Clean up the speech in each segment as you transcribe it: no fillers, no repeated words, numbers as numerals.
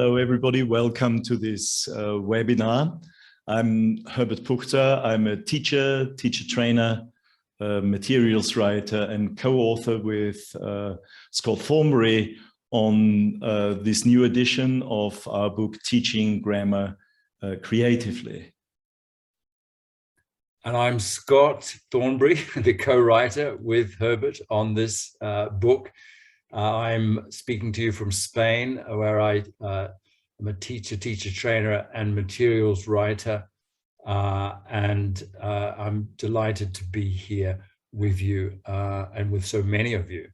Hello, everybody. Welcome to this webinar. I'm Herbert Puchta. I'm a teacher trainer, materials writer, and co-author with Scott Thornbury on this new edition of our book, Teaching Grammar Creatively. And I'm Scott Thornbury, the co-writer with Herbert on this book. I'm speaking to you from Spain, where I'm a teacher trainer, and materials writer. And I'm delighted to be here with you and with so many of you.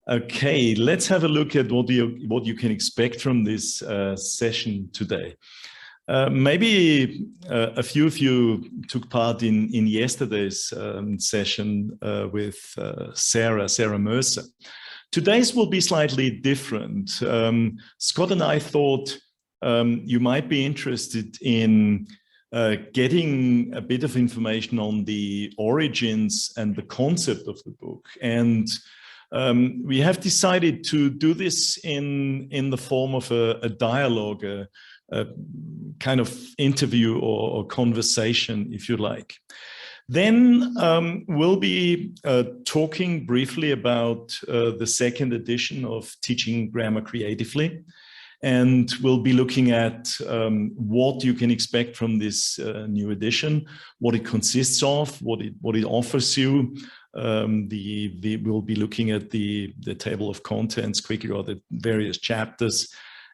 Okay, let's have a look at what you can expect from this session today. Maybe a few of you took part in yesterday's session with Sarah Mercer. Today's will be slightly different. Scott and I thought you might be interested in getting a bit of information on the origins and the concept of the book. And we have decided to do this in the form of a dialogue, a kind of interview or conversation, if you like. Then we'll be talking briefly about the second edition of Teaching Grammar Creatively. And we'll be looking at what you can expect from this new edition, what it consists of, what it offers you. We'll be looking at the table of contents quickly, or the various chapters,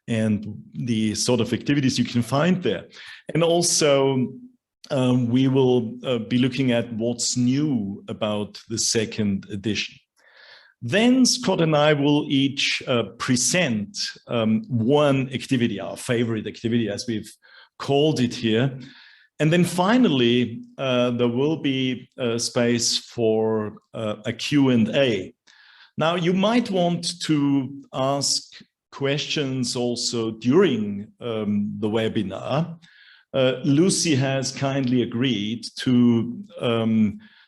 and the sort of activities you can find there. And also, we will be looking at what's new about the second edition. Then Scott and I will each present one activity, our favorite activity, as we've called it here. And then finally, there will be space for a Q&A. Now, you might want to ask questions also during the webinar. Lucy has kindly agreed to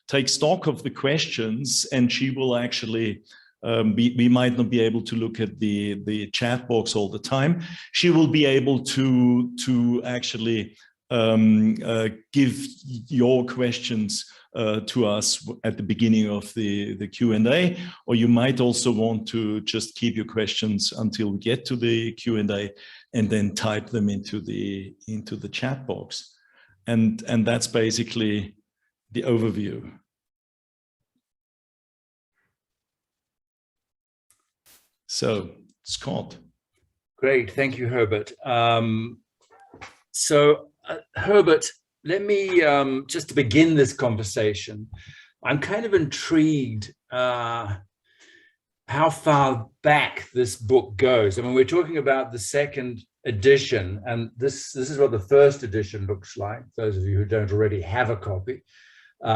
take stock of the questions, and she will actually, we might not be able to look at the chat box all the time. She will be able to actually give your questions to us at the beginning of the Q&A, or you might also want to just keep your questions until we get to the Q&A and then type them into the chat box. And that's basically the overview. So, Scott. Great, thank you, Herbert. Herbert, let me, just to begin this conversation, I'm kind of intrigued how far back this book goes. I mean, we're talking about the second edition, and this is what the first edition looks like, those of you who don't already have a copy,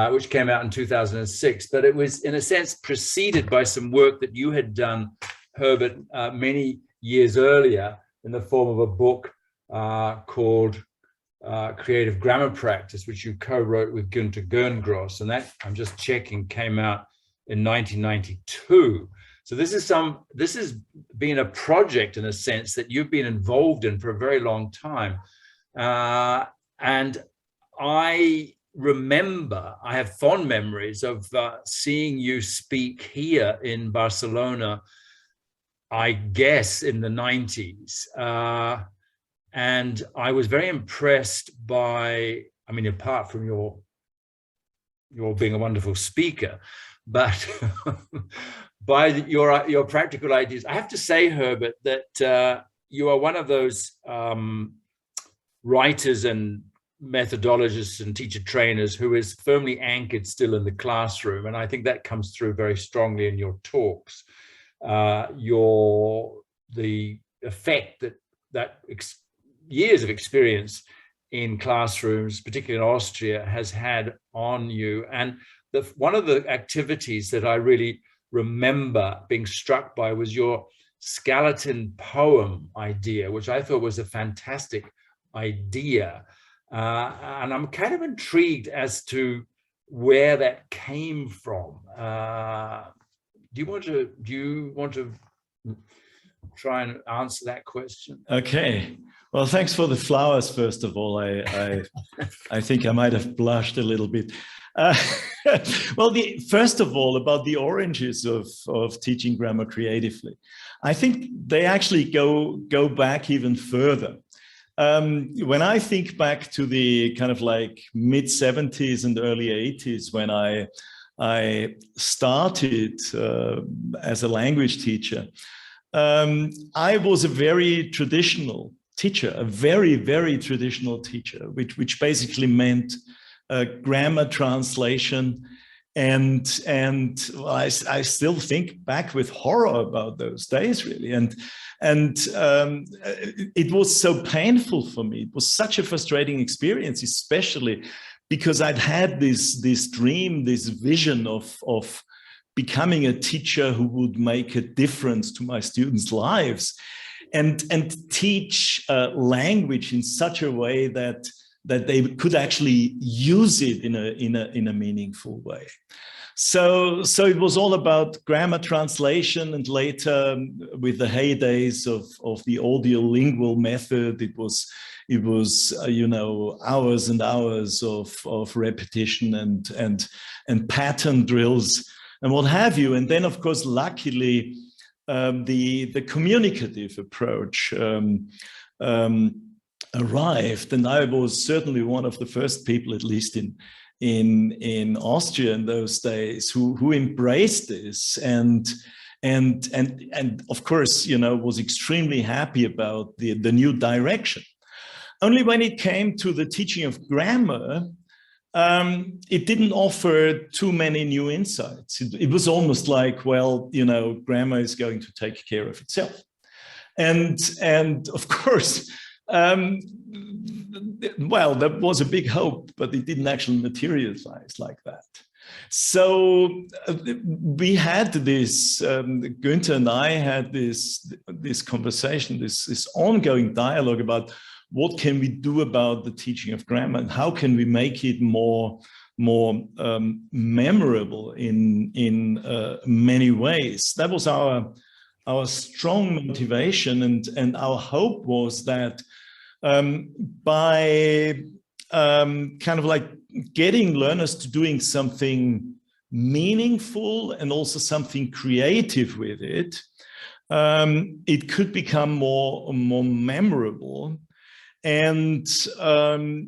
which came out in 2006. But it was, in a sense, preceded by some work that you had done, Herbert, many years earlier, in the form of a book called Creative Grammar Practice, which you co-wrote with Günter Gerngross, and that, I'm just checking, came out in 1992. So this has been a project, in a sense, that you've been involved in for a very long time. And I remember, I have fond memories of seeing you speak here in Barcelona, I guess in the 90s. And I was very impressed by, I mean, apart from your being a wonderful speaker, but by your practical ideas. I have to say, Herbert, that you are one of those writers and methodologists and teacher trainers who is firmly anchored still in the classroom. And I think that comes through very strongly in your talks. The effect that years of experience in classrooms, particularly in Austria, has had on you. And one of the activities that I really remember being struck by was your skeleton poem idea, which I thought was a fantastic idea. And I'm kind of intrigued as to where that came from. Do you want to try and answer that question. Okay. Well, thanks for the flowers, first of all. I think I might have blushed a little bit. Well, first of all, about the origins of teaching grammar creatively. I think they actually go back even further. When I think back to the kind of like mid-70s and early 80s, when I started as a language teacher, I was a very traditional teacher, a very, very traditional teacher, which basically meant grammar translation. And well, I still think back with horror about those days, really. And it was so painful for me. It was such a frustrating experience, especially because I'd had this dream, this vision of becoming a teacher who would make a difference to my students' lives and teach language in such a way that they could actually use it in a meaningful way. So it was all about grammar translation, and later with the heydays of the audiolingual method, it was you know, hours and hours of repetition and pattern drills and what have you. And then, of course, luckily, the communicative approach arrived, and I was certainly one of the first people, at least in Austria in those days, who embraced this and of course, you know, was extremely happy about the new direction. Only when it came to the teaching of grammar, it didn't offer too many new insights. It was almost like, well, you know, grammar is going to take care of itself. And of course, well, that was a big hope, but it didn't actually materialize like that. So we had this, Günther and I had this conversation, this ongoing dialogue about what can we do about the teaching of grammar and how can we make it more memorable in many ways. That was our strong motivation, and our hope was that by kind of like getting learners to doing something meaningful and also something creative with it, it could become more memorable. And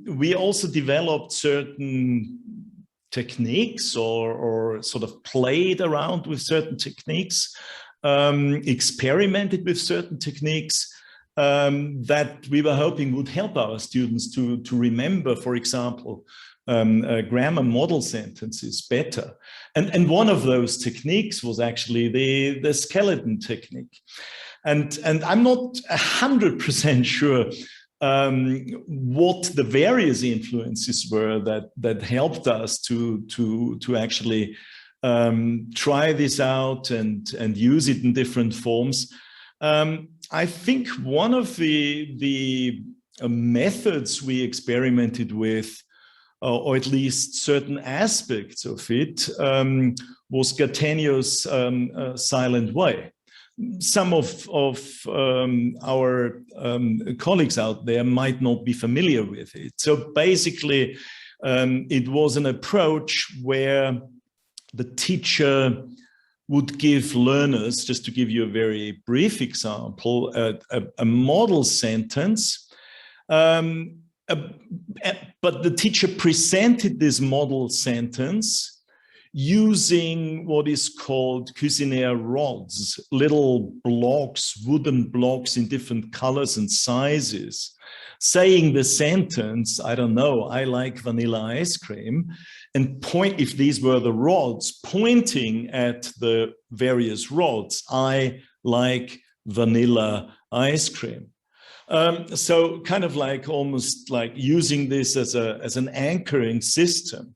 we also developed certain techniques or sort of played around with certain techniques, experimented with certain techniques that we were hoping would help our students to remember, for example, grammar model sentences better. And one of those techniques was actually the skeleton technique. And I'm not 100% sure what the various influences were that helped us to actually try this out and use it in different forms. I think one of the methods we experimented with, or at least certain aspects of it, was Gattegno's silent way. Some of our colleagues out there might not be familiar with it. So basically, it was an approach where the teacher would give learners, just to give you a very brief example, a model sentence, but the teacher presented this model sentence using what is called cuisinaire rods, little blocks, wooden blocks in different colors and sizes, saying the sentence, I don't know, I like vanilla ice cream, and point, if these were the rods, pointing at the various rods, I like vanilla ice cream. So kind of like almost like using this as an anchoring system.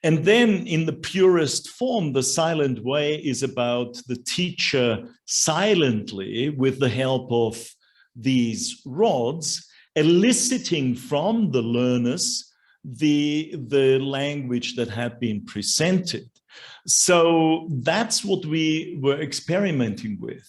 And then in the purest form, the silent way is about the teacher silently, with the help of these rods, eliciting from the learners the language that had been presented. So that's what we were experimenting with.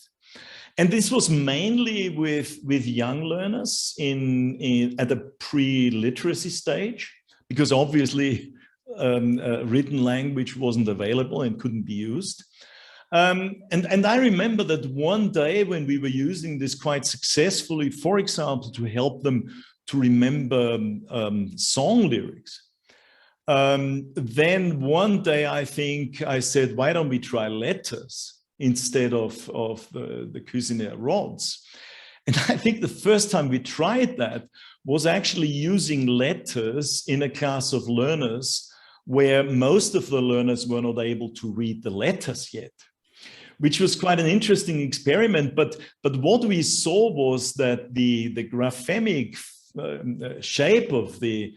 And this was mainly with young learners at the pre-literacy stage, because obviously written language wasn't available and couldn't be used. And I remember that one day when we were using this quite successfully, for example, to help them to remember song lyrics. Then one day I think I said, why don't we try letters instead of the cuisinaire rods? And I think the first time we tried that was actually using letters in a class of learners where most of the learners were not able to read the letters yet, which was quite an interesting experiment. But what we saw was that the graphemic shape of the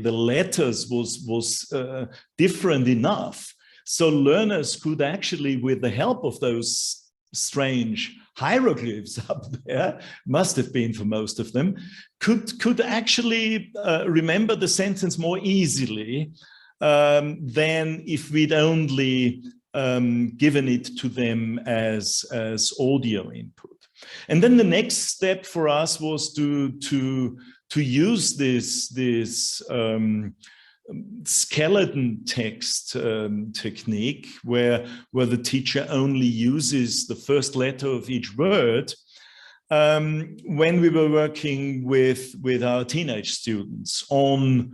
letters was different enough. So learners could actually, with the help of those strange hieroglyphs up there, must have been for most of them, could actually remember the sentence more easily than if we'd only given it to them as audio input. And then the next step for us was to use this skeleton text technique where the teacher only uses the first letter of each word when we were working with our teenage students on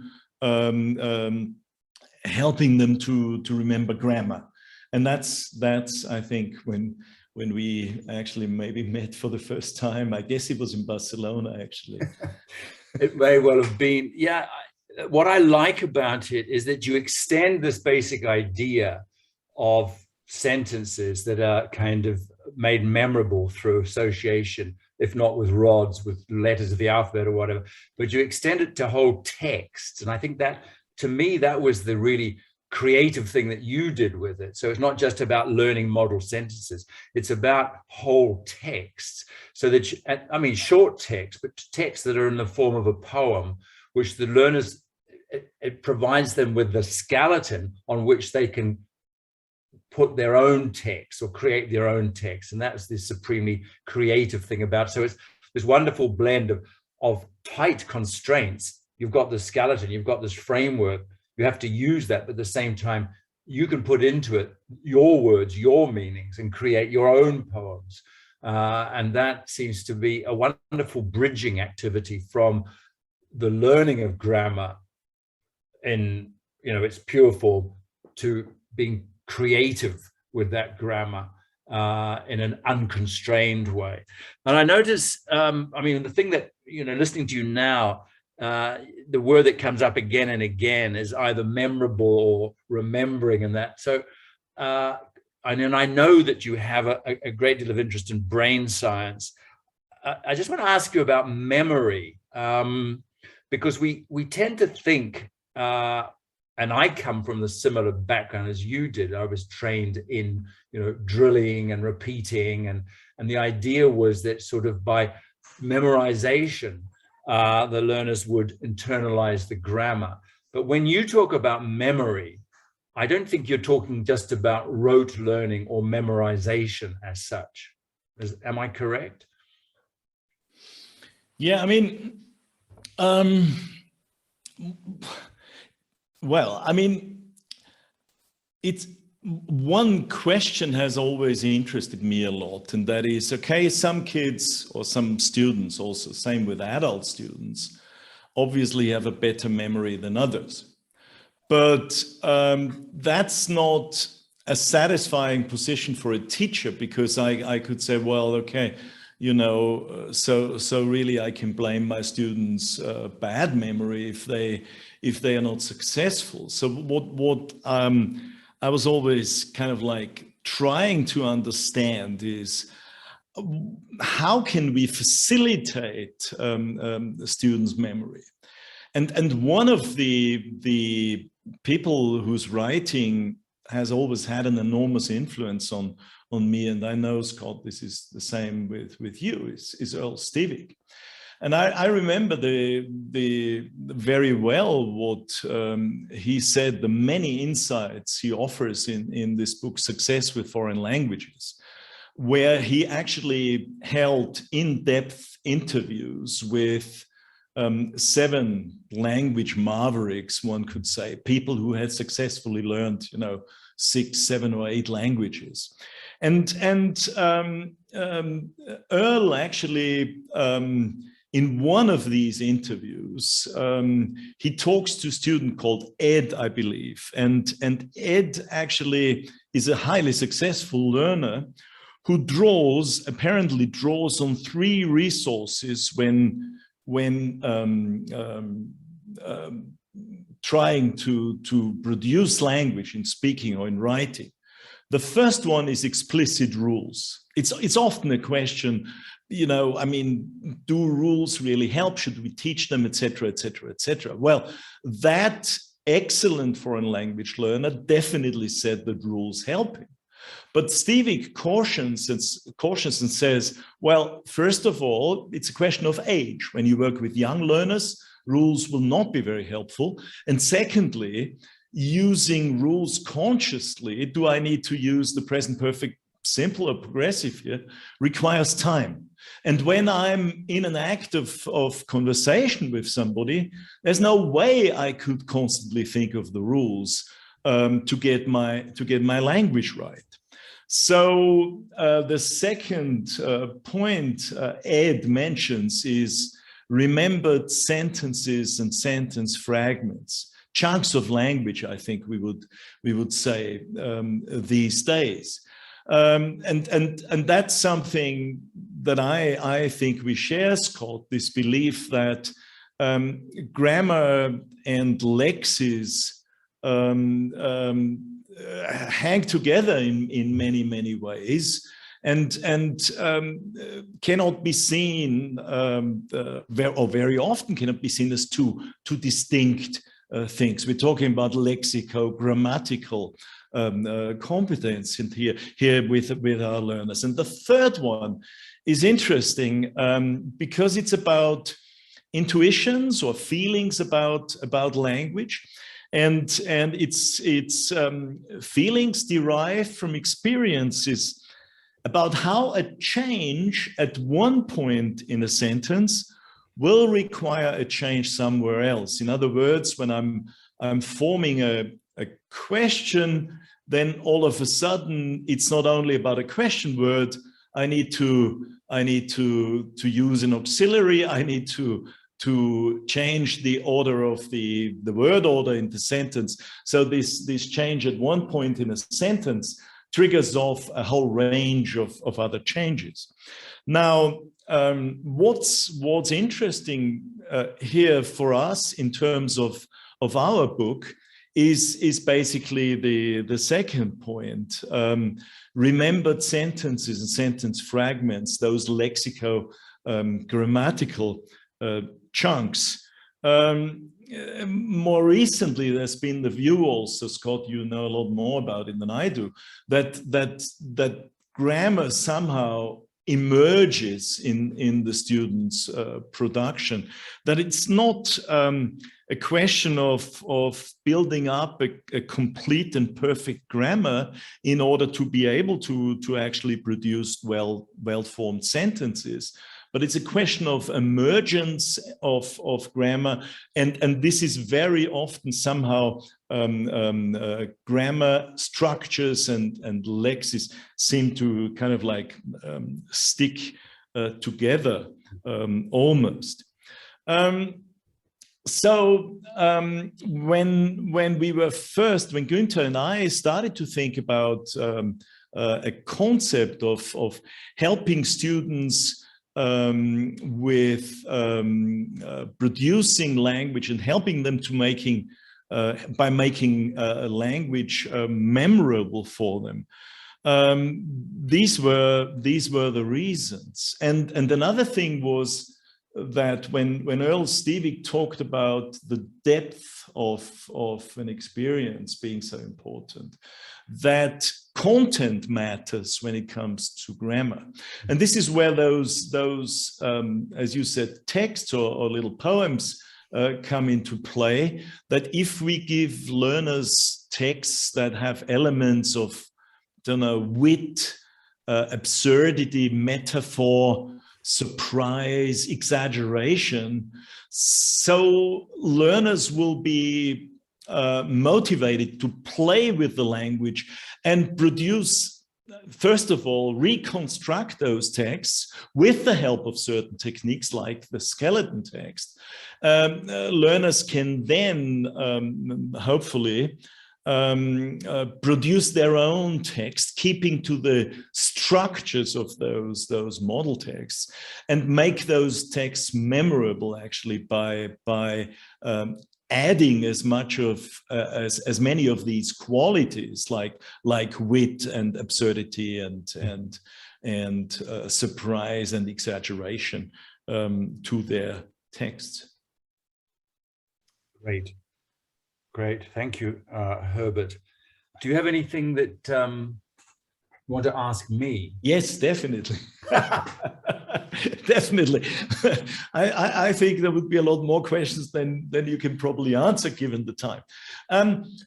helping them to remember grammar. And that's I think when we actually maybe met for the first time. I guess it was in Barcelona, actually. It may well have been. Yeah. What I like about it is that you extend this basic idea of sentences that are kind of made memorable through association, if not with rods, with letters of the alphabet or whatever, but you extend it to whole texts. And I think that, to me, that was the really creative thing that you did with it. So it's not just about learning model sentences, it's about whole texts. So that, I mean, short text, but texts that are in the form of a poem, which the learners, it provides them with the skeleton on which they can put their own text or create their own text. And that's the supremely creative thing about it. So it's this wonderful blend of tight constraints. You've got the skeleton, you've got this framework, you have to use that, but at the same time, you can put into it your words, your meanings, and create your own poems. And that seems to be a wonderful bridging activity from the learning of grammar in its pure form to being creative with that grammar in an unconstrained way. And I notice, I mean, the thing that, listening to you now, the word that comes up again and again is either memorable or remembering, and that. So, and I know that you have a great deal of interest in brain science. I just want to ask you about memory, because we tend to think, and I come from the similar background as you did. I was trained in, drilling and repeating, and the idea was that sort of by memorization, the learners would internalize the grammar. But when you talk about memory, I don't think you're talking just about rote learning or memorization as such. Am I correct? Yeah, I mean, well, I mean, it's one question has always interested me a lot, and that is, okay, some kids or some students also, same with adult students, obviously have a better memory than others. But that's not a satisfying position for a teacher, because I could say, well, okay, so really I can blame my students' bad memory if they are not successful. So what I was always kind of like trying to understand is, how can we facilitate the students' memory? And one of the people whose writing has always had an enormous influence on me, and I know, Scott, this is the same with you, is Earl Stevick. And I remember the very well what he said, the many insights he offers in this book, Success with Foreign Languages, where he actually held in-depth interviews with 7 language mavericks, one could say, people who had successfully learned, 6, 7, or 8 languages. And Earl actually, in one of these interviews, he talks to a student called Ed, I believe. And Ed actually is a highly successful learner who apparently draws on 3 resources when trying to produce language in speaking or in writing. The first one is explicit rules. It's often a question, do rules really help? Should we teach them, etc., etc., etc.? Well, that excellent foreign language learner definitely said that rules help him. But Stevig cautions and says, well, first of all, it's a question of age. When you work with young learners, rules will not be very helpful. And secondly, using rules consciously, do I need to use the present perfect simple or progressive here, requires time. And when I'm in an act of conversation with somebody, there's no way I could constantly think of the rules to get my language right. So the second point Ed mentions is remembered sentences and sentence fragments, chunks of language, I think we would say these days. And that's something that I think we share, Scott, this belief that grammar and lexis hang together in many ways, and cannot be seen, or very often cannot be seen as two distinct things. We're talking about lexico-grammatical competence in here with our learners. And the third one is interesting because it's about intuitions or feelings about language. And it's feelings derived from experiences about how a change at one point in a sentence will require a change somewhere else. In other words, when I'm forming a question, then all of a sudden it's not only about a question word. I need to use an auxiliary. I need to change the order of the word order in the sentence. So this change at one point in a sentence triggers off a whole range of other changes. Now, what's interesting here for us in terms of our book is basically the second point. Remembered sentences and sentence fragments, those lexico-grammatical chunks. More recently, there's been the view also, Scott, you know a lot more about it than I do, that grammar somehow emerges in the students' production, that it's not a question of building up a complete and perfect grammar in order to be able to actually produce well-formed sentences. But it's a question of emergence of grammar, and this is very often somehow grammar structures and lexis seem to kind of like stick together almost. So when Günther and I started to think about a concept of helping students with producing language and helping them to by making a language memorable for them. These were the reasons. And another thing was that when Earl Stevig talked about the depth of an experience being so important, that content matters when it comes to grammar. And this is where those as you said, texts or little poems come into play, that if we give learners texts that have elements of, wit, absurdity, metaphor, surprise, exaggeration. So learners will be motivated to play with the language and produce, first of all, reconstruct those texts with the help of certain techniques like the skeleton text. Learners can then hopefully produce their own text, keeping to the structures of those model texts, and make those texts memorable actually by adding as much of as many of these qualities like wit and absurdity and surprise and exaggeration to their texts. Great, thank you, Herbert. Do you have anything that you want to ask me? Yes, definitely. Definitely. I think there would be a lot more questions than you can probably answer given the time.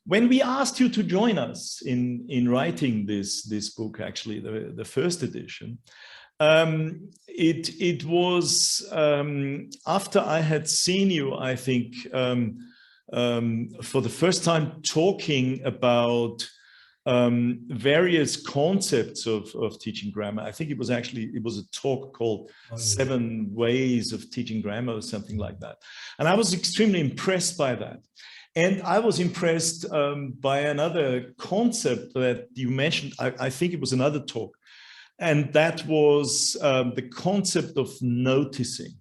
When we asked you to join us in writing this book, actually the first edition, it was after I had seen you, I think, for the first time talking about various concepts of teaching grammar. I think it was a talk called 7 Ways of Teaching Grammar or something like that. And I was extremely impressed by that. And I was impressed by another concept that you mentioned. I think it was another talk. And that was the concept of noticing.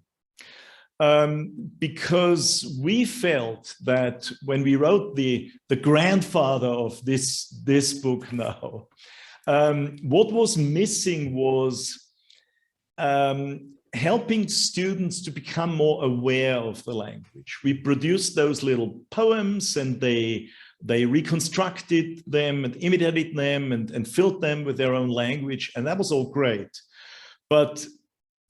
Because we felt that when we wrote the grandfather of this book now, what was missing was helping students to become more aware of the language. We produced those little poems, and they reconstructed them and imitated them and filled them with their own language, and that was all great. But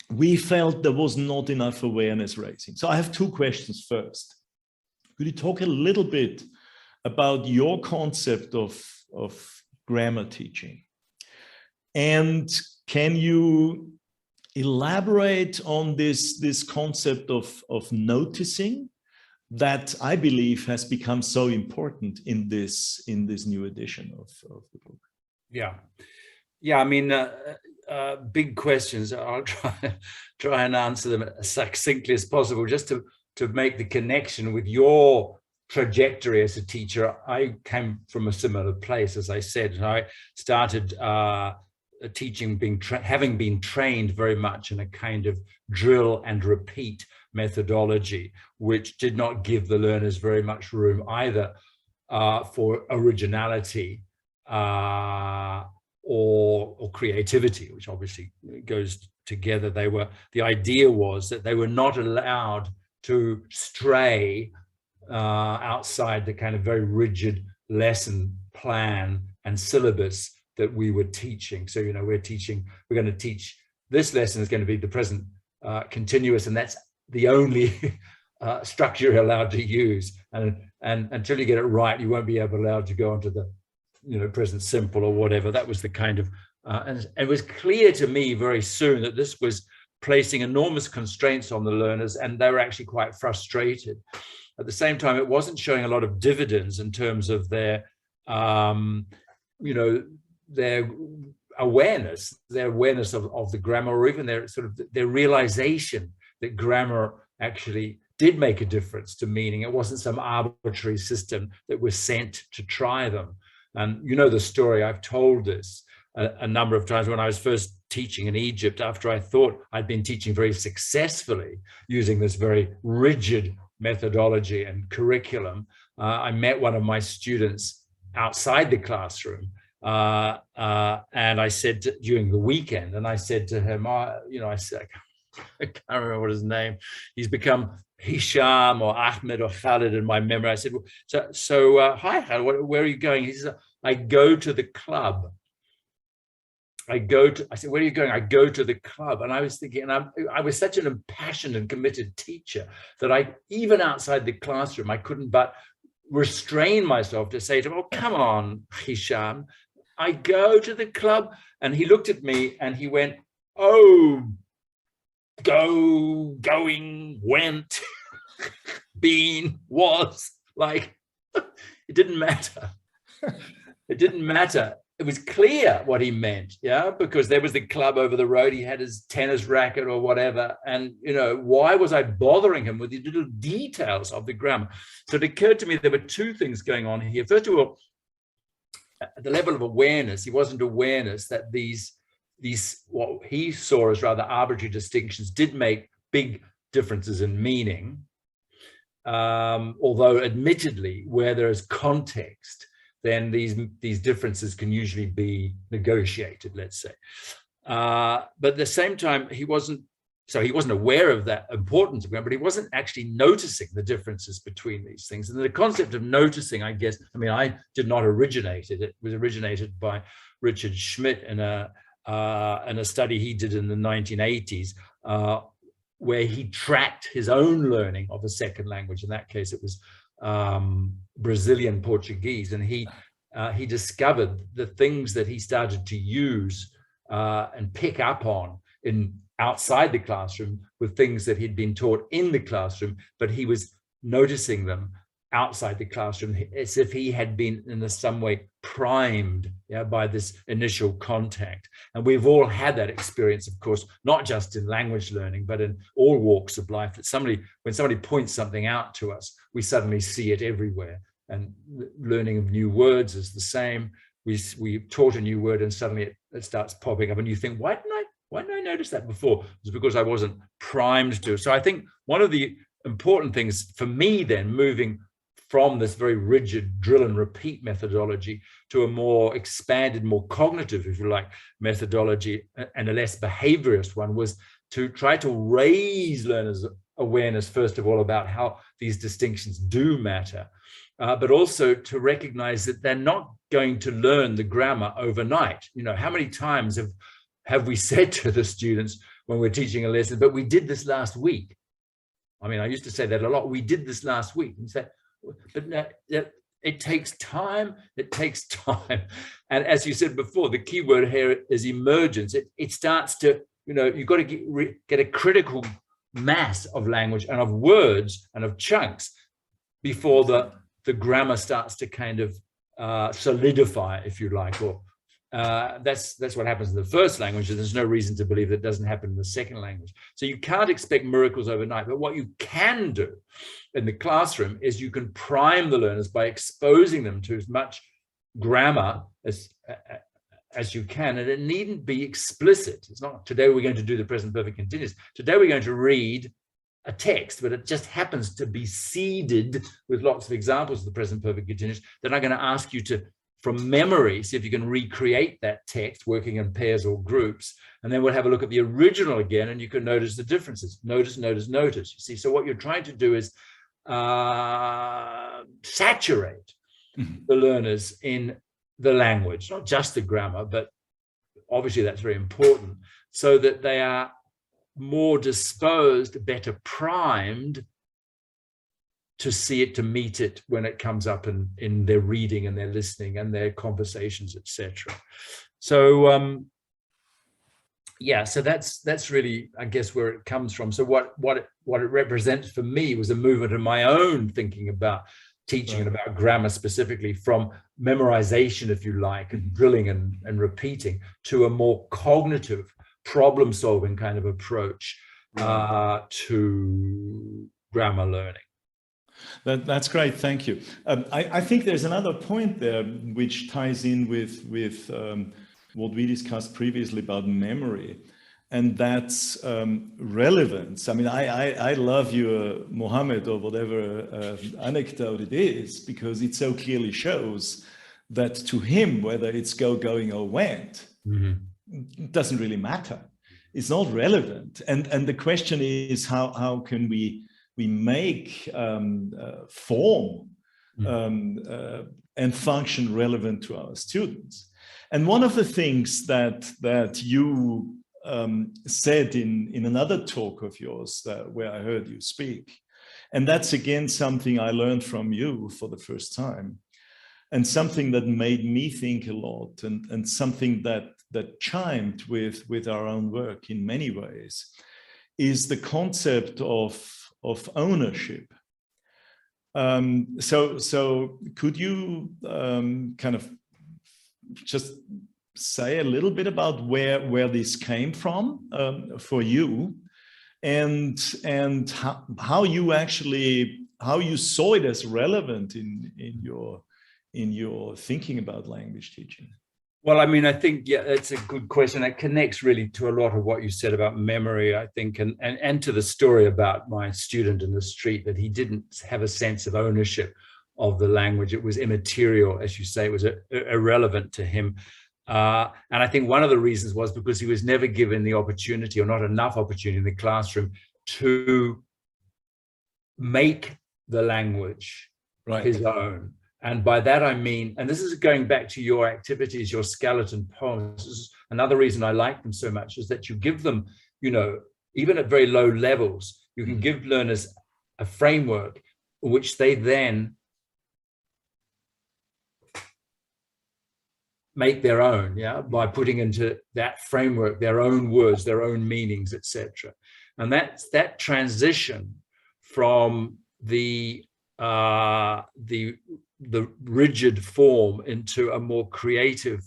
we felt there was not enough awareness raising. So I have 2 questions first. Could you talk a little bit about your concept of grammar teaching? And can you elaborate on this concept of noticing that I believe has become so important in this new edition of the book? Yeah, I mean, big questions. I'll try and answer them as succinctly as possible, just to make the connection with your trajectory as a teacher. I came from a similar place, as I said, and I started teaching, having been trained very much in a kind of drill and repeat methodology, which did not give the learners very much room either for originality or creativity, which obviously goes together. The idea was that they were not allowed to stray outside the kind of very rigid lesson plan and syllabus that we were teaching. So, we're going to teach, this lesson is going to be the present continuous, and that's the only structure you're allowed to use. And until you get it right, you won't be allowed to go onto the present simple or whatever. That was the kind of, and it was clear to me very soon that this was placing enormous constraints on the learners, and they were actually quite frustrated. At the same time, it wasn't showing a lot of dividends in terms of their, their awareness of the grammar, or even their realization that grammar actually did make a difference to meaning. It wasn't some arbitrary system that was sent to try them. And the story, I've told this a number of times when I was first teaching in Egypt, after I thought I'd been teaching very successfully using this very rigid methodology and curriculum. I met one of my students outside the classroom, and I said during the weekend, and I said to him, I can't remember what his name, he's become Hisham or Ahmed or Khalid in my memory. I said, hi, Khalid, where are you going? He said, I go to the club. I said, where are you going? I go to the club. And I was thinking, and I was such an impassioned and committed teacher that even outside the classroom, I couldn't but restrain myself to say to him, oh, come on, Hisham, I go to the club. And he looked at me and he went, oh, go, going, went, been, was, like, it didn't matter. It didn't matter. It was clear what he meant, yeah, because there was the club over the road. He had his tennis racket or whatever. And, you know, why was I bothering him with the little details of the grammar? So it occurred to me there were two things going on here. First of all, at the level of awareness, he wasn't awareness that these what he saw as rather arbitrary distinctions did make big differences in meaning. Although admittedly, where there is context, then these differences can usually be negotiated, let's say. But at the same time, he wasn't aware of that importance of grammar, but he wasn't actually noticing the differences between these things. And the concept of noticing, I guess, I mean, I did not originate it. It was originated by Richard Schmidt in a study he did in the 1980s, where he tracked his own learning of a second language. In that case, it was Brazilian Portuguese, and he discovered the things that he started to use and pick up on outside the classroom were things that he'd been taught in the classroom, but he was noticing them outside the classroom as if he had been in some way primed, yeah, by this initial contact. And we've all had that experience, of course, not just in language learning, but in all walks of life, that when somebody points something out to us, we suddenly see it everywhere. And learning of new words is the same. We taught a new word and suddenly it starts popping up and you think, why didn't I notice that before? It's because I wasn't primed to. So I think one of the important things for me then, moving from this very rigid drill and repeat methodology to a more expanded, more cognitive, if you like, methodology and a less behaviorist one, was to try to raise learners' awareness, first of all, about how these distinctions do matter, but also to recognize that they're not going to learn the grammar overnight. You know, how many times have we said to the students when we're teaching a lesson, but we did this last week? I mean, I used to say that a lot. We did this last week. And say, but it takes time. It takes time. And as you said before, the key word here is emergence. It starts to, you know, you've got to get a critical mass of language and of words and of chunks before the grammar starts to kind of solidify, if you like, or that's what happens in the first language, and there's no reason to believe that doesn't happen in the second language. So you can't expect miracles overnight, but what you can do in the classroom is you can prime the learners by exposing them to as much grammar as you can, and it needn't be explicit. It's not, today we're going to do the present perfect continuous. Today we're going to read a text, but it just happens to be seeded with lots of examples of the present perfect continuous. Then I'm going to ask you to, from memory, see if you can recreate that text working in pairs or groups. And then we'll have a look at the original again, and you can notice the differences. Notice. You see, so what you're trying to do is saturate the learners in the language, not just the grammar, but obviously that's very important, so that they are more disposed, better primed to see it, to meet it when it comes up in their reading and their listening and their conversations, etc. So yeah, so that's really, I guess, where it comes from. So what it represents for me was a movement in my own thinking about teaching and about grammar specifically, from memorization, if you like, and drilling and repeating, to a more cognitive, problem-solving kind of approach to grammar learning. That's great, thank you. I think there's another point there which ties in with what we discussed previously about memory, and that's relevance. I mean, I love your Mohammed or whatever anecdote it is, because it so clearly shows that to him, whether it's going or went, it doesn't really matter. It's not relevant. And the question is, how can we make form and function relevant to our students? And one of the things that you said in another talk of yours where I heard you speak, and that's again something I learned from you for the first time, and something that made me think a lot, and something that chimed with our own work in many ways, is the concept of ownership. So could you kind of just say a little bit about where this came from for you, and how you saw it as relevant in your thinking about language teaching? Well, I mean, I think, yeah, that's a good question. It connects really to a lot of what you said about memory, I think, and to the story about my student in the street, that he didn't have a sense of ownership of the language. It was immaterial, as you say, it was irrelevant to him. And I think one of the reasons was because he was never given the opportunity, or not enough opportunity in the classroom, to make the language his own. And by that I mean, and this is going back to your activities, your skeleton poems, this is another reason I like them so much, is that you give them, you know, even at very low levels, you can give learners a framework which they then make their own, yeah, by putting into that framework their own words, their own meanings, etc. And that's that transition from the rigid form into a more creative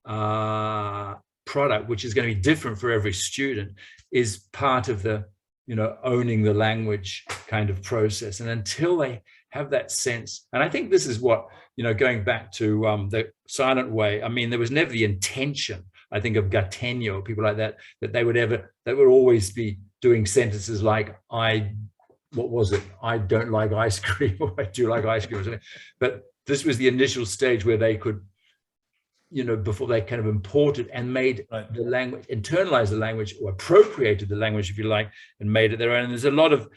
product, which is going to be different for every student, is part of the, you know, owning the language kind of process. And until they have that sense, and I think this is what, you know, going back to the silent way, I mean, there was never the intention, I think, of Gattegno, people like that, that they would always be doing sentences like, what was it? I don't like ice cream, or I do like ice cream, or something. But this was the initial stage where they could, you know, before they kind of imported and made the language, internalized the language, or appropriated the language, if you like, and made it their own. And there's a lot of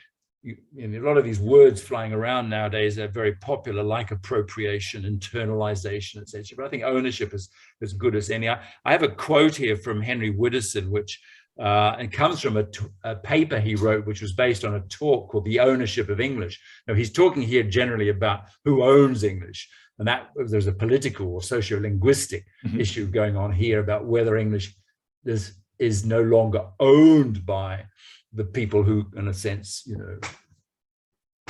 these words flying around nowadays that are very popular, like appropriation, internalization, etc. But I think ownership is as good as any. I have a quote here from Henry Widdowson, which and comes from a paper he wrote, which was based on a talk called The Ownership of English. Now, he's talking here generally about who owns English, and that there's a political or socio-linguistic issue going on here about whether English is no longer owned by the people who, in a sense, you know,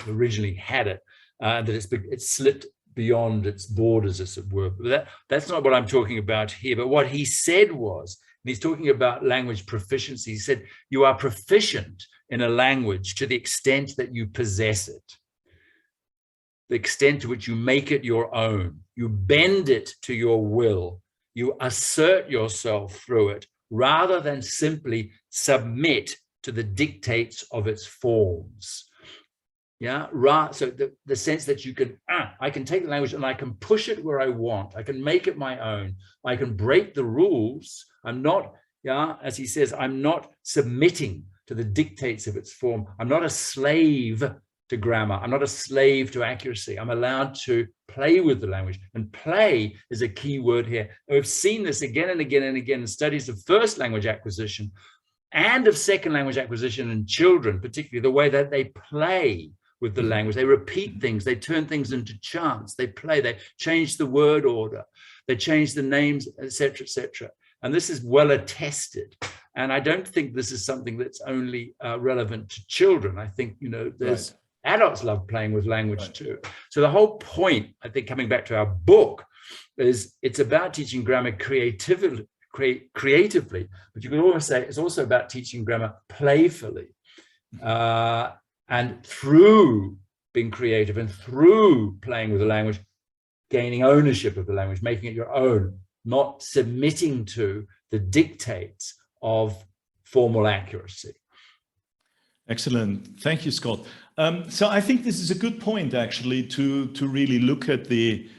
originally had it, that it's slipped beyond its borders, as it were. But that's not what I'm talking about here. But what he said was, and he's talking about language proficiency, he said, you are proficient in a language to the extent that you possess it, the extent to which you make it your own, you bend it to your will, you assert yourself through it, rather than simply submit to the dictates of its forms. Yeah, right. So the sense that you can, I can take the language and I can push it where I want. I can make it my own. I can break the rules. I'm not, as he says, I'm not submitting to the dictates of its form. I'm not a slave to grammar. I'm not a slave to accuracy. I'm allowed to play with the language. And play is a key word here. We've seen this again and again and again in studies of first language acquisition and of second language acquisition in children, particularly the way that they play with the language. They repeat things, they turn things into chants, they play, they change the word order, they change the names, etc., etc. And this is well attested. And I don't think this is something that's only relevant to children. I think, you know, there's adults love playing with language too. So the whole point, I think, coming back to our book, is it's about teaching grammar creatively, but you could almost say it's also about teaching grammar playfully. And through being creative and through playing with the language, gaining ownership of the language, making it your own, not submitting to the dictates of formal accuracy. Excellent. Thank you, Scott. So I think this is a good point, actually, to really look at the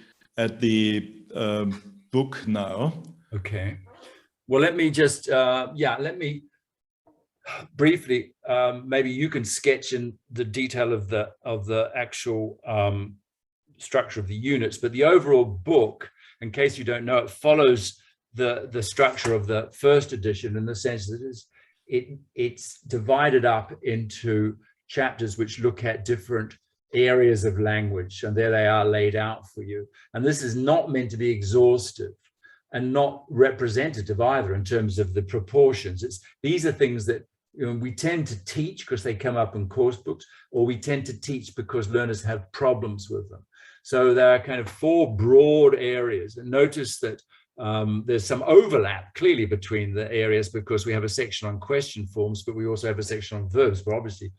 book now. Okay. Well, let me just, let me briefly, maybe you can sketch in the detail of the actual structure of the units, but the overall book, in case you don't know, it follows the structure of the first edition in the sense that it's divided up into chapters which look at different areas of language, and there they are laid out for you. And this is not meant to be exhaustive and not representative either in terms of the proportions. These are things that we tend to teach because they come up in course books, or we tend to teach because learners have problems with them. So there are kind of 4 broad areas. And notice that there's some overlap clearly between the areas, because we have a section on question forms, but we also have a section on verbs. But obviously,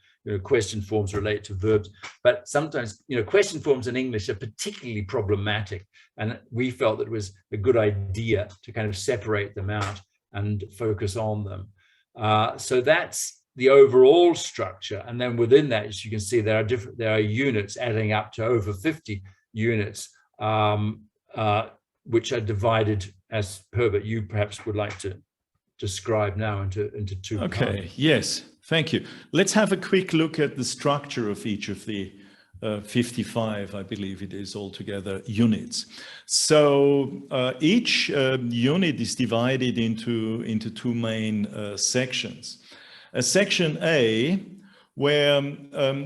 question forms relate to verbs. But sometimes, question forms in English are particularly problematic. And we felt that it was a good idea to kind of separate them out and focus on them. So that's the overall structure. And then within that, as you can see, there are units adding up to over 50 units, which are divided, as Herbert, you perhaps would like to describe now, into 2 parts. Okay, yes, thank you. Let's have a quick look at the structure of each of the 55, I believe it is altogether, units. So each unit is divided into 2 main sections. Section A, where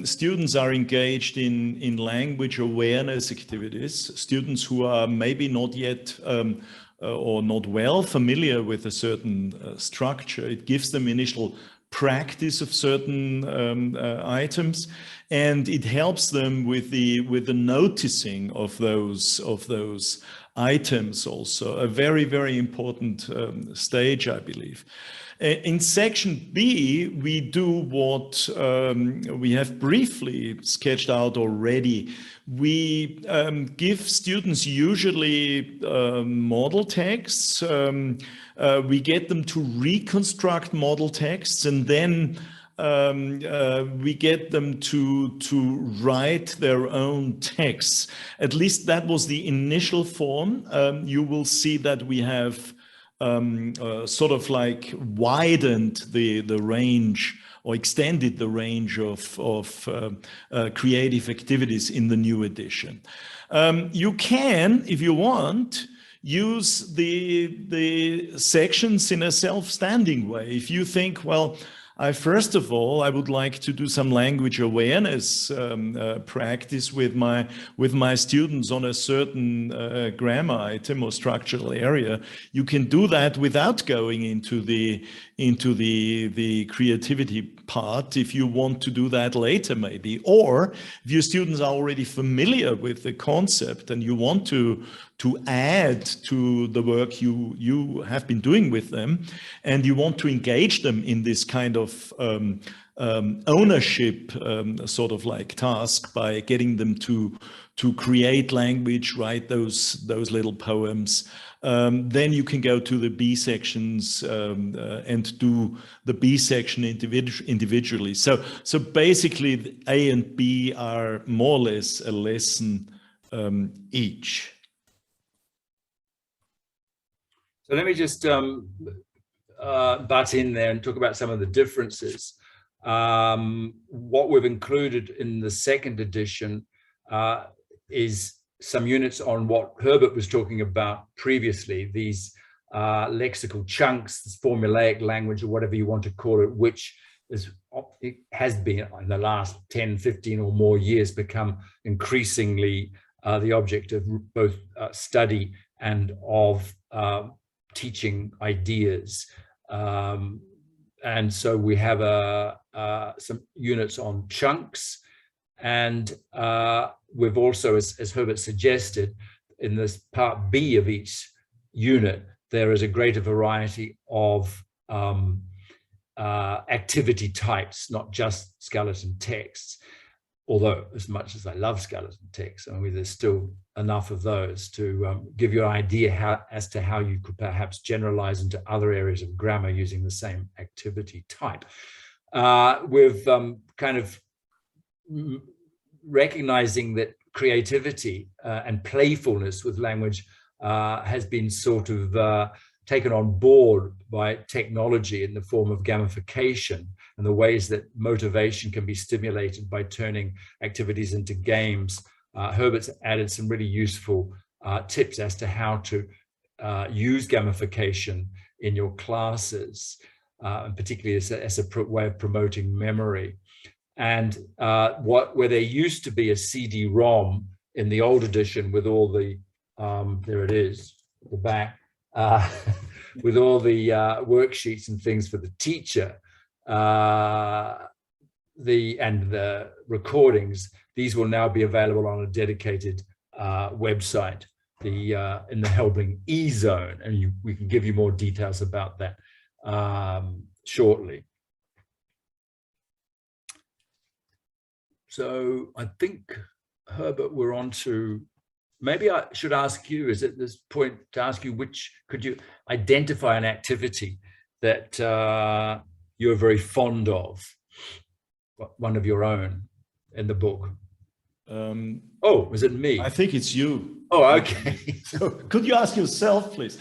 students are engaged in language awareness activities, students who are maybe not yet or not well familiar with a certain structure. It gives them initial practice of certain items, and it helps them with the noticing of those items also. A very, very important stage, I believe. In section B, we do what we have briefly sketched out already. We give students usually model texts. We get them to reconstruct model texts, and then we get them to write their own texts. At least that was the initial form. You will see that we have sort of like widened the range, or extended the range of creative activities in the new edition. You can, if you want, use the sections in a self-standing way. If you think, well, first of all, I would like to do some language awareness practice with my students on a certain grammar item or structural area. You can do that without going into the creativity part if you want to do that later, maybe. Or if your students are already familiar with the concept and you want to add to the work you have been doing with them, and you want to engage them in this kind of ownership sort of like task by getting them to create language, write those little poems, then you can go to the B sections and do the B section individually. So basically A and B are more or less a lesson each. So let me just butt in there and talk about some of the differences. What we've included in the second edition is some units on what Herbert was talking about previously, these lexical chunks, this formulaic language, or whatever you want to call it, which it has been in the last 10, 15 or more years become increasingly the object of both study and of teaching ideas. And so we have some units on chunks, and we've also, as Herbert suggested, in this part B of each unit, there is a greater variety of activity types, not just skeleton texts. Although, as much as I love skeleton texts, I mean, there's still enough of those to give you an idea as to how you could perhaps generalize into other areas of grammar using the same activity type. We've kind of recognizing that creativity and playfulness with language has been sort of taken on board by technology in the form of gamification, and the ways that motivation can be stimulated by turning activities into games. Herbert's added some really useful tips as to how to use gamification in your classes, and particularly as a way of promoting memory. And where there used to be a CD-ROM in the old edition with all the, there it is, at the back, with all the worksheets and things for the teacher, and the recordings, these will now be available on a dedicated website, in the Helbling E-Zone, and we can give you more details about that shortly. So I think, Herbert, we're on to, maybe I should ask you, is at this point to ask you, could you identify an activity that you're very fond of, one of your own in the book? Oh, was it me? I think it's you. Oh, okay. So could you ask yourself, please?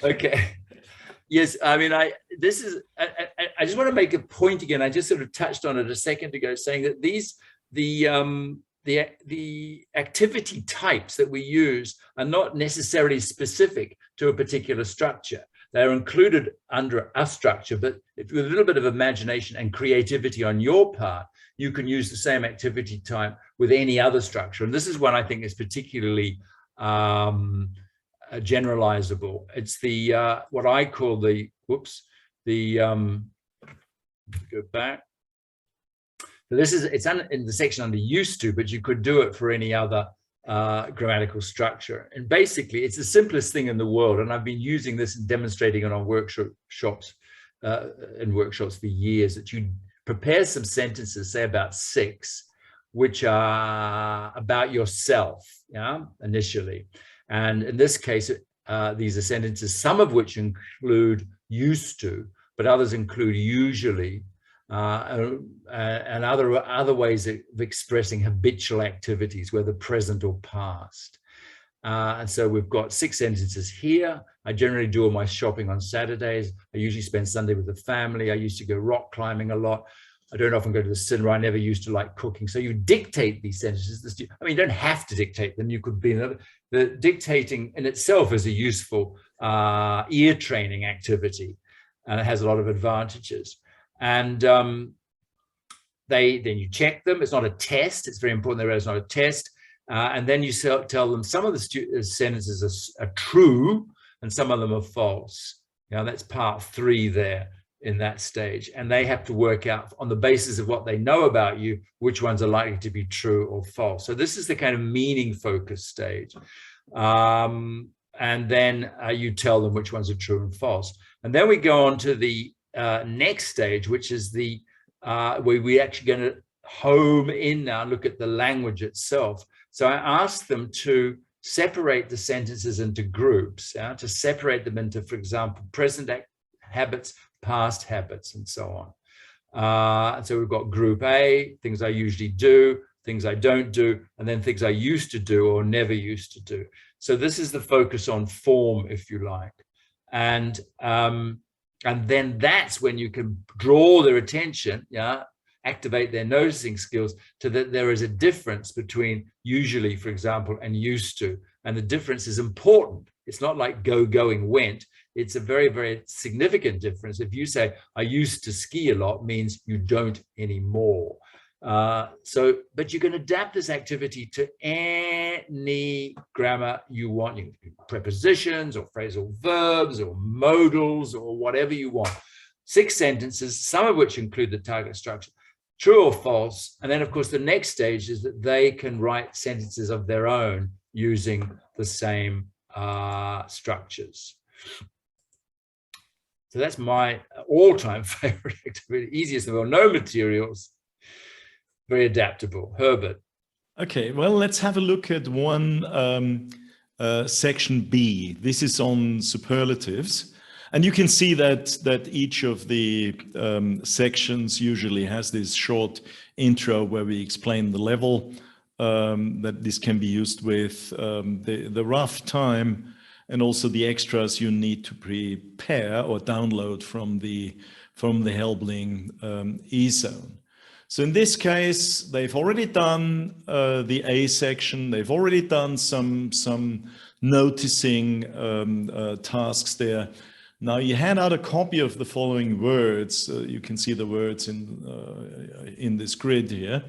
Okay. Yes, I mean, I just want to make a point again. I just sort of touched on it a second ago, saying that the activity types that we use are not necessarily specific to a particular structure. They're included under a structure, but if with a little bit of imagination and creativity on your part, you can use the same activity type with any other structure. And this is one I think is particularly generalizable. It's the what I call the go back. So this is, it's in the section under used to, but you could do it for any other grammatical structure. And basically, it's the simplest thing in the world. And I've been using this and demonstrating it on workshops for years, that you prepare some sentences, say about 6, which are about yourself, initially. And in this case, these are sentences, some of which include used to, but others include usually, and other ways of expressing habitual activities, whether present or past. And so we've got 6 sentences here. I generally do all my shopping on Saturdays. I usually spend Sunday with the family. I used to go rock climbing a lot. I don't often go to the cinema. I never used to like cooking. So you dictate these sentences. I mean, you don't have to dictate them. You could be the dictating in itself is a useful ear training activity, and it has a lot of advantages. And then you check them. It's not a test. It's very important that it's not a test. And then you tell them some of the sentences are true and some of them are false. That's part 3 there in that stage. And they have to work out on the basis of what they know about you, which ones are likely to be true or false. So this is the kind of meaning focused stage. And then you tell them which ones are true and false. And then we go on to the next stage, which is the where we actually going to home in now and look at the language itself. So I asked them to separate the sentences into groups, to separate them into, for example, present habits, past habits, and so on. And so we've got group A, things I usually do, things I don't do, and then things I used to do or never used to do. So this is the focus on form, if you like. And then that's when you can draw their attention, activate their noticing skills, to that there is a difference between usually, for example, and used to. And the difference is important. It's not like go, going, went. It's a very, very significant difference. If you say, I used to ski a lot, means you don't anymore. But you can adapt this activity to any grammar you want. You can do prepositions or phrasal verbs or modals or whatever you want. 6 sentences, some of which include the target structure, true or false. And then, of course, the next stage is that they can write sentences of their own using the same structures. So that's my all-time favorite activity, easiest in the world, no materials, very adaptable. Herbert. Okay, well, let's have a look at one section B. This is on superlatives. And you can see that each of the sections usually has this short intro where we explain the level that this can be used with, the rough time, and also the extras you need to prepare or download from the Helbling E-Zone. So in this case, they've already done the A section. They've already done some noticing tasks there. Now you hand out a copy of the following words. You can see the words in this grid here,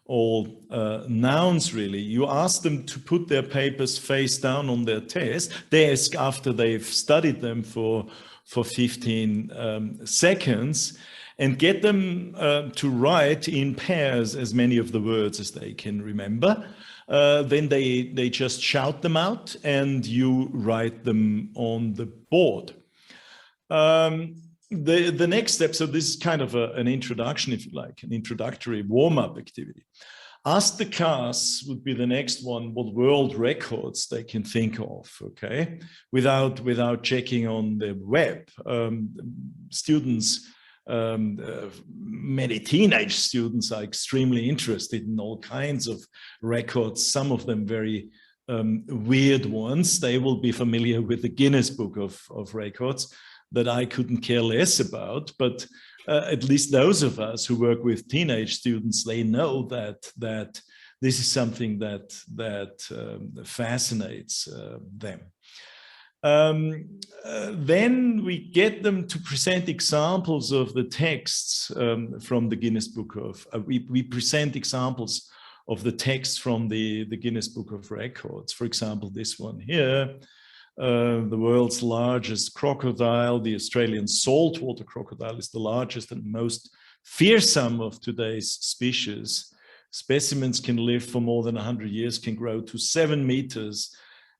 all nouns really. You ask them to put their papers face down on their desk after they've studied them for 15 seconds, and get them to write in pairs as many of the words as they can remember. Then they just shout them out and you write them on the board. The next step, so this is kind of an introduction, if you like, an introductory warm-up activity. Ask the class, would be the next one, what world records they can think of, okay, without checking on the web. Students, many teenage students are extremely interested in all kinds of records, some of them very weird ones. They will be familiar with the Guinness Book of Records that I couldn't care less about, but at least those of us who work with teenage students, they know that this is something that fascinates them. Then we get them to present examples of the texts from the Guinness Book of, we present examples of the text from the Guinness Book of Records. For example, this one here, the world's largest crocodile, the Australian saltwater crocodile, is the largest and most fearsome of today's species. Specimens can live for more than 100 years, can grow to 7 meters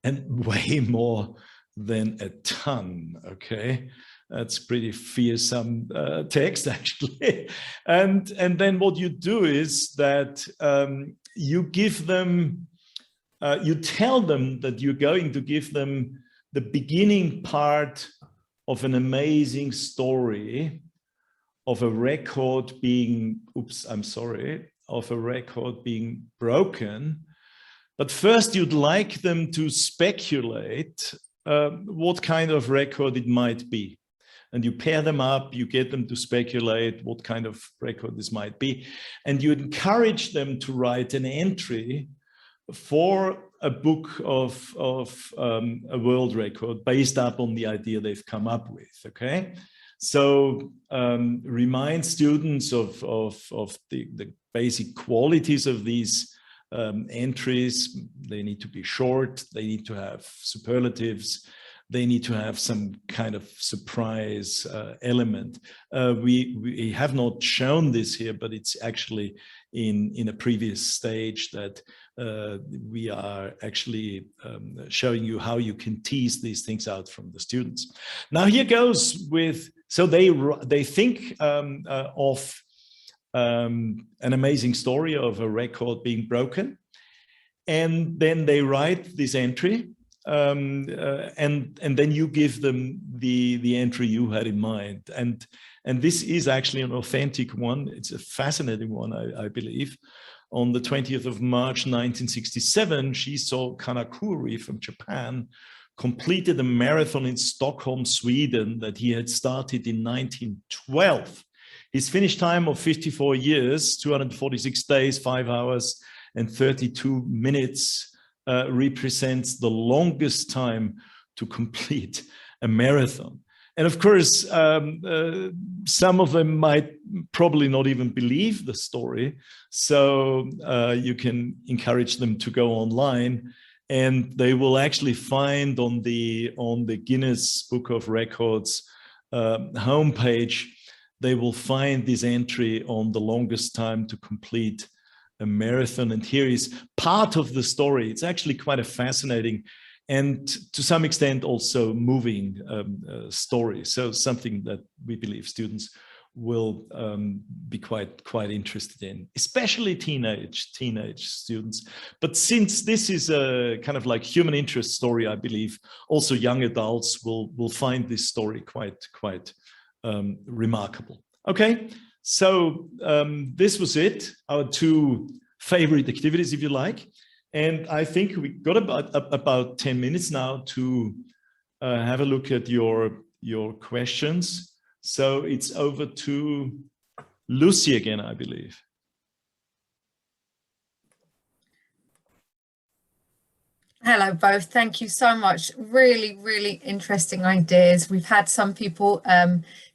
and weigh more than a ton. Okay, that's pretty fearsome text actually. And then what you do is that you give them, you tell them that you're going to give them the beginning part of an amazing story of a record being, of a record being broken. But first you'd like them to speculate what kind of record it might be. And you pair them up, you get them to speculate what kind of record this might be. And you encourage them to write an entry for a book of a world record based upon the idea they've come up with, okay? So remind students of the basic qualities of these entries. They need to be short, they need to have superlatives, they need to have some kind of surprise element. We have not shown this here, but it's actually in a previous stage that we are actually showing you how you can tease these things out from the students. Now here goes with, so they think of an amazing story of a record being broken, and then they write this entry, and then you give them the entry you had in mind, and this is actually an authentic one. It's a fascinating one, I believe. On the 20th of March 1967, Shiso Kanakuri from Japan completed a marathon in Stockholm, Sweden that he had started in 1912. His finish time of 54 years, 246 days, 5 hours and 32 minutes represents the longest time to complete a marathon. And of course, some of them might probably not even believe the story. So you can encourage them to go online, and they will actually find on the Guinness Book of Records homepage, they will find this entry on the longest time to complete a marathon. And here is part of the story. It's actually quite a fascinating and to some extent also moving story. So something that we believe students will be quite interested in, especially teenage students. But since this is a kind of like human interest story, I believe also young adults will find this story quite remarkable. Okay, so this was it, our two favorite activities, if you like. And I think we got about 10 minutes now to have a look at your questions. So it's over to Lucy again, I believe. Hello both. Thank you so much. Really, really interesting ideas. We've had some people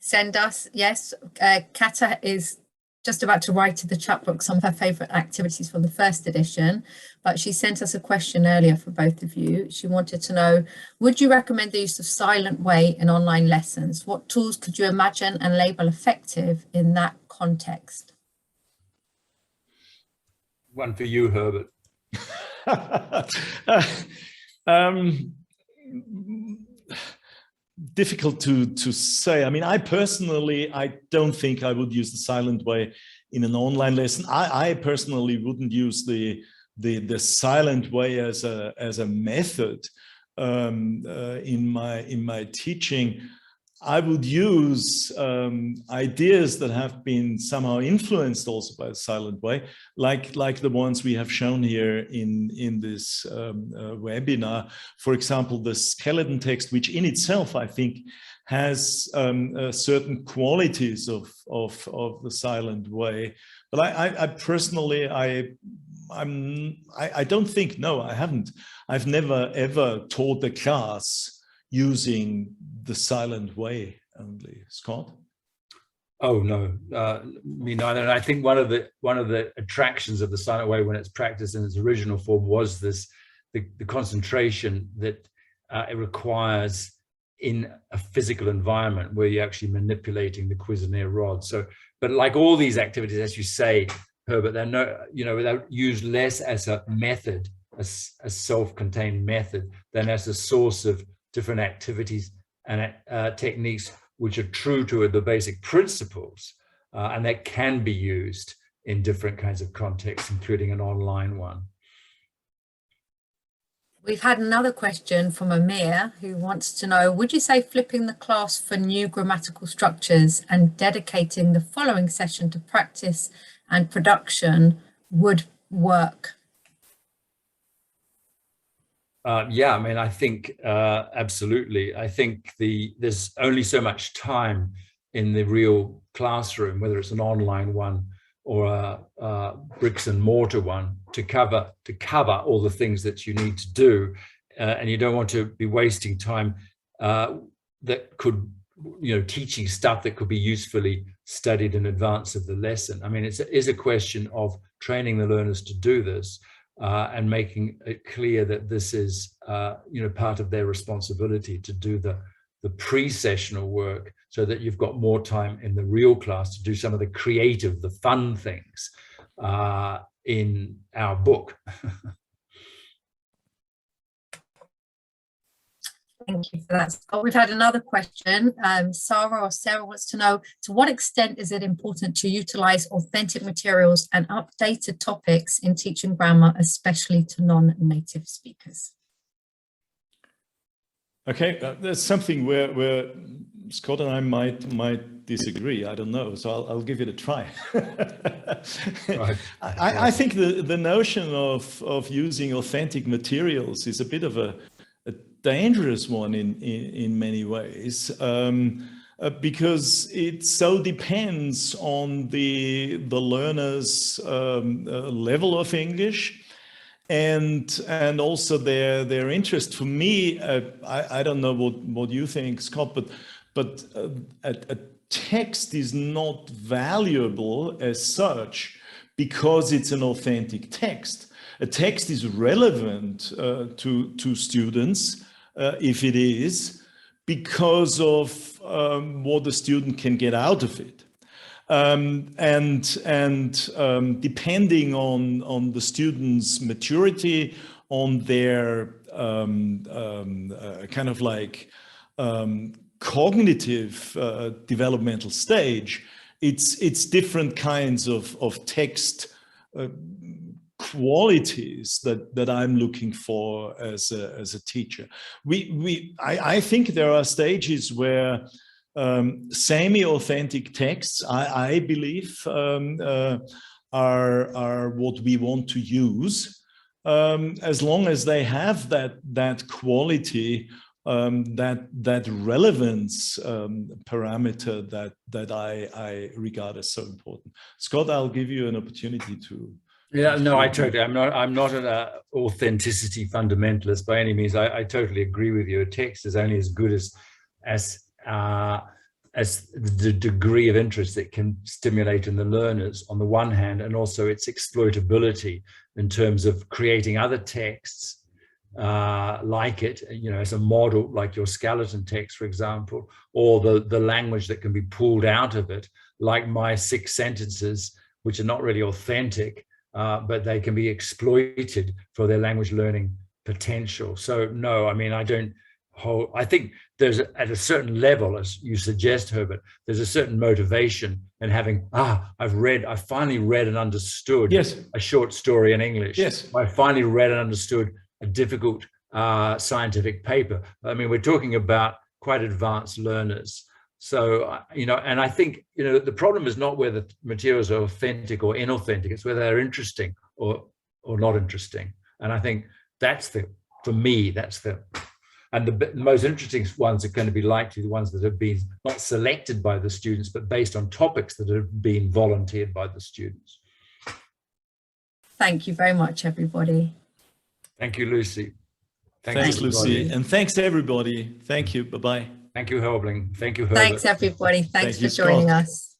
send us, yes, Kata is just about to write to the chat book some of her favourite activities from the first edition, but she sent us a question earlier for both of you. She wanted to know, would you recommend the use of silent way in online lessons? What tools could you imagine and label effective in that context? One for you, Herbert. Difficult to say. I mean, I don't think I would use the silent way in an online lesson. I personally wouldn't use the silent way as a method in my teaching. I would use ideas that have been somehow influenced also by the silent way, like the ones we have shown here in this webinar. For example, the skeleton text, which in itself, I think, has certain qualities of the silent way. But I personally, I don't think, no, I haven't. I've never ever taught a class using the silent way only. Scott? Oh no, me neither. And I think one of the attractions of the silent way when it's practiced in its original form was the concentration that it requires in a physical environment where you're actually manipulating the Cuisenaire rod. So, but like all these activities, as you say, Herbert, they're used less as a method, as a self-contained method, than as a source of different activities and techniques which are true to the basic principles, and that can be used in different kinds of contexts, including an online one. We've had another question from Amir, who wants to know, would you say flipping the class for new grammatical structures and dedicating the following session to practice and production would work? Yeah, I mean, I think absolutely. I think there's only so much time in the real classroom, whether it's an online one or a bricks and mortar one, to cover all the things that you need to do, and you don't want to be wasting time that could, teaching stuff that could be usefully studied in advance of the lesson. I mean, it is a question of training the learners to do this. And making it clear that this is, part of their responsibility to do the pre-sessional work, so that you've got more time in the real class to do some of the creative, the fun things in our book. Thank you for that, Scott. We've had another question. Sarah wants to know, to what extent is it important to utilize authentic materials and updated topics in teaching grammar, especially to non-native speakers? Okay, there's something where Scott and I might disagree. I don't know, so I'll give it a try. Right. I think the notion of using authentic materials is a bit of a dangerous one in many ways, because it so depends on the learner's level of English and also their interest. For me, I don't know what you think, Scott, but a text is not valuable as such because it's an authentic text. A text is relevant to students if it is, because of what the student can get out of it. And depending on the student's maturity, on their kind of like cognitive developmental stage, it's different kinds of text qualities that I'm looking for as a teacher. I think there are stages where semi-authentic texts, I believe, are what we want to use, as long as they have that quality, that relevance parameter that I regard as so important. Scott, I'll give you an opportunity to. Yeah, no, I'm not an authenticity fundamentalist by any means. I totally agree with you. A text is only as good as the degree of interest it can stimulate in the learners on the one hand, and also its exploitability in terms of creating other texts like it, as a model, like your skeleton text, for example, or the language that can be pulled out of it, like my 6 sentences, which are not really authentic, but they can be exploited for their language learning potential. So no, I mean, I think there's at a certain level, as you suggest, Herbert, there's a certain motivation in having, I finally read and understood a short story in English. Yes. I finally read and understood a difficult scientific paper. I mean, we're talking about quite advanced learners. So, and I think, the problem is not whether materials are authentic or inauthentic, it's whether they're interesting or not interesting. And I think for me, and the most interesting ones are going to be likely the ones that have been not selected by the students, but based on topics that have been volunteered by the students. Thank you very much, everybody. Thank you, Lucy. Thanks, Lucy. And thanks, everybody. Thank you. Bye-bye. Thank you, Helbling. Thank you, Herbert. Thanks, everybody. Thanks for joining us.